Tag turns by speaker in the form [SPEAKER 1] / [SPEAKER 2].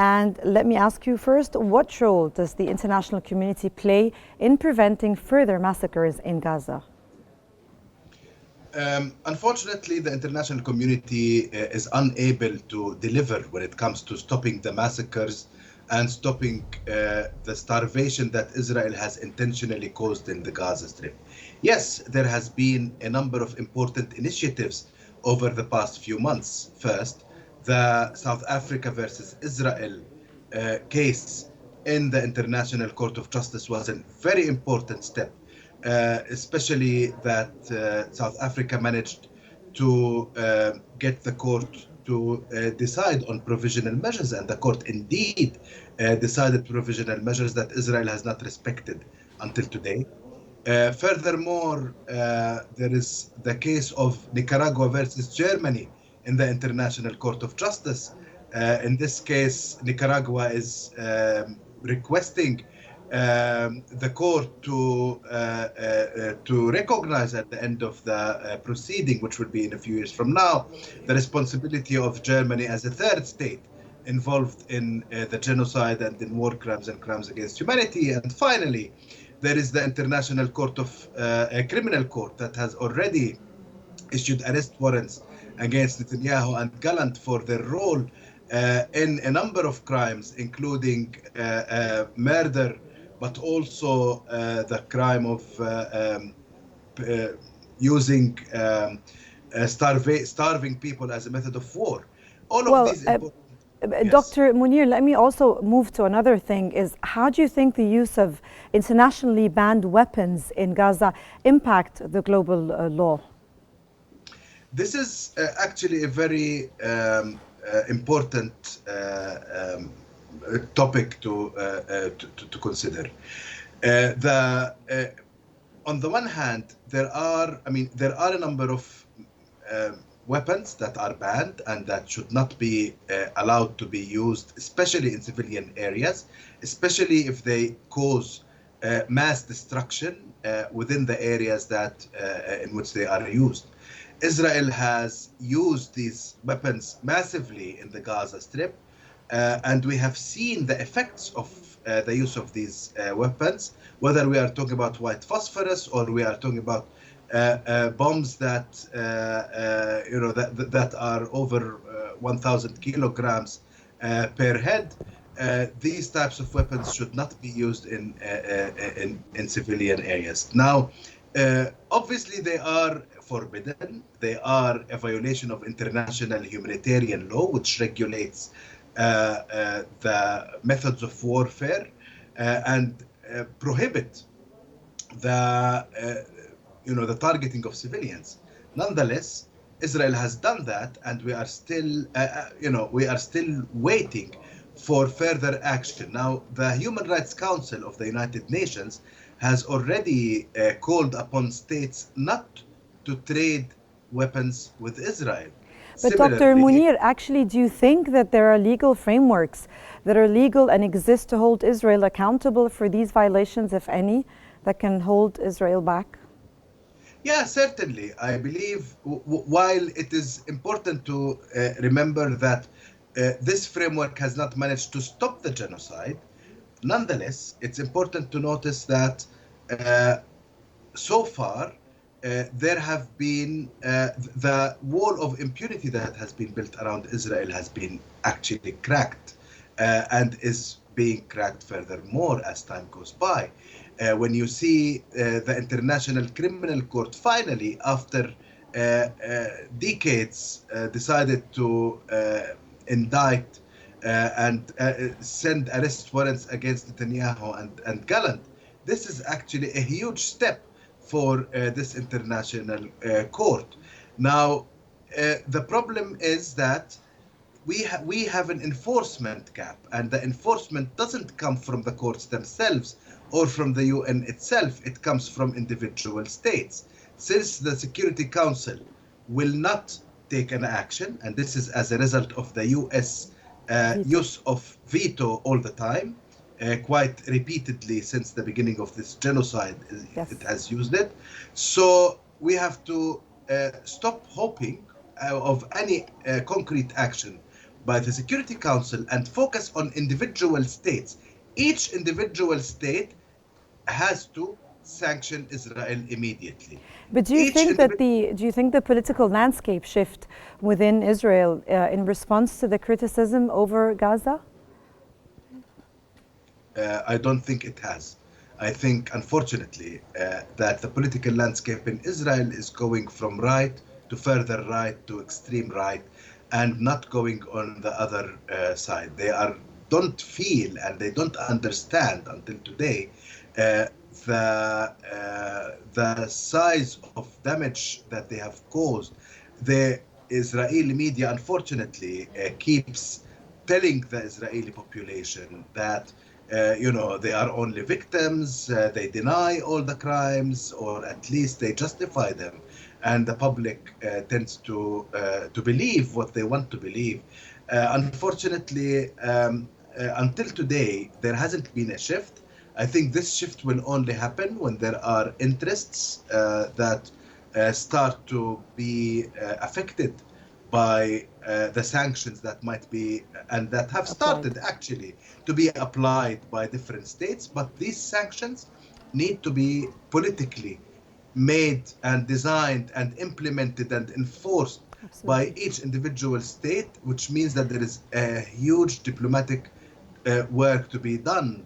[SPEAKER 1] And let me ask you first, what role does the international community play in preventing further massacres in Gaza?
[SPEAKER 2] Unfortunately, the international community is unable to deliver when it comes to stopping the massacres and stopping the starvation that Israel has intentionally caused in the Gaza Strip. Yes, there has been a number of important initiatives over the past few months. First, the South Africa versus Israel case in the International Court of Justice was a very important step, especially that South Africa managed to get the court to decide on provisional measures, and the court indeed decided provisional measures that Israel has not respected until today. Furthermore, there is the case of Nicaragua versus Germany in the International Court of Justice. In this case, Nicaragua is requesting the court to recognize at the end of the proceeding, which will be in a few years from now, the responsibility of Germany as a third state involved in the genocide and in war crimes and crimes against humanity. And finally, there is the International Court of Criminal Court that has already issued arrest warrants against Netanyahu and Gallant for their role in a number of crimes, including murder, but also the crime of using starving people as a method of war. All of these important.
[SPEAKER 1] Yes. Dr. Munir, let me also move to another thing. Is how do you think the use of internationally banned weapons in Gaza impact the global law?
[SPEAKER 2] This is actually a very important topic to consider. On the one hand, there are a number of weapons that are banned and that should not be allowed to be used, especially in civilian areas, especially if they cause mass destruction within the areas that in which they are used. Israel has used these weapons massively in the Gaza Strip, and we have seen the effects of the use of these weapons, whether we are talking about white phosphorus or we are talking about bombs that that are over 1,000 kilograms per head. These types of weapons should not be used in civilian areas. Now, obviously, they are forbidden. They are a violation of international humanitarian law, which regulates the methods of warfare and prohibit the targeting of civilians. Nonetheless, Israel has done that, and we are still waiting for further action. Now, the Human Rights Council of the United Nations has already called upon states not to trade weapons with Israel.
[SPEAKER 1] But Dr. Munir, actually, do you think that there are legal frameworks that are legal and exist to hold Israel accountable for these violations, if any, that can hold Israel back?
[SPEAKER 2] Yeah, certainly. I believe while it is important to remember that this framework has not managed to stop the genocide, nonetheless, it's important to notice that so far there have been the wall of impunity that has been built around Israel has been actually cracked and is being cracked furthermore as time goes by. When you see the International Criminal Court finally, after decades, decided to indict and send arrest warrants against Netanyahu and Gallant, this is actually a huge step for this international court. Now, the problem is that we have an enforcement gap, and the enforcement doesn't come from the courts themselves or from the UN itself. It comes from individual states. Since the Security Council will not take an action, and this is as a result of the US use of veto all the time, quite repeatedly since the beginning of this genocide, yes. It has used it. So we have to stop hoping of any concrete action by the Security Council and focus on individual states. Each individual state has to sanction Israel immediately.
[SPEAKER 1] But do you think the political landscape shift within Israel in response to the criticism over Gaza?
[SPEAKER 2] I don't think it has. I think, unfortunately, that the political landscape in Israel is going from right to further right to extreme right, and not going on the other side. They don't feel and they don't understand until today the size of damage that they have caused. The Israeli media, unfortunately, keeps telling the Israeli population that they are only victims, they deny all the crimes, or at least they justify them. And the public tends to believe what they want to believe. Unfortunately, until today, there hasn't been a shift. I think this shift will only happen when there are interests that start to be affected by the sanctions that might be and that have started actually to be applied by different states. But these sanctions need to be politically made and designed and implemented and enforced by each individual state, which means that there is a huge diplomatic work to be done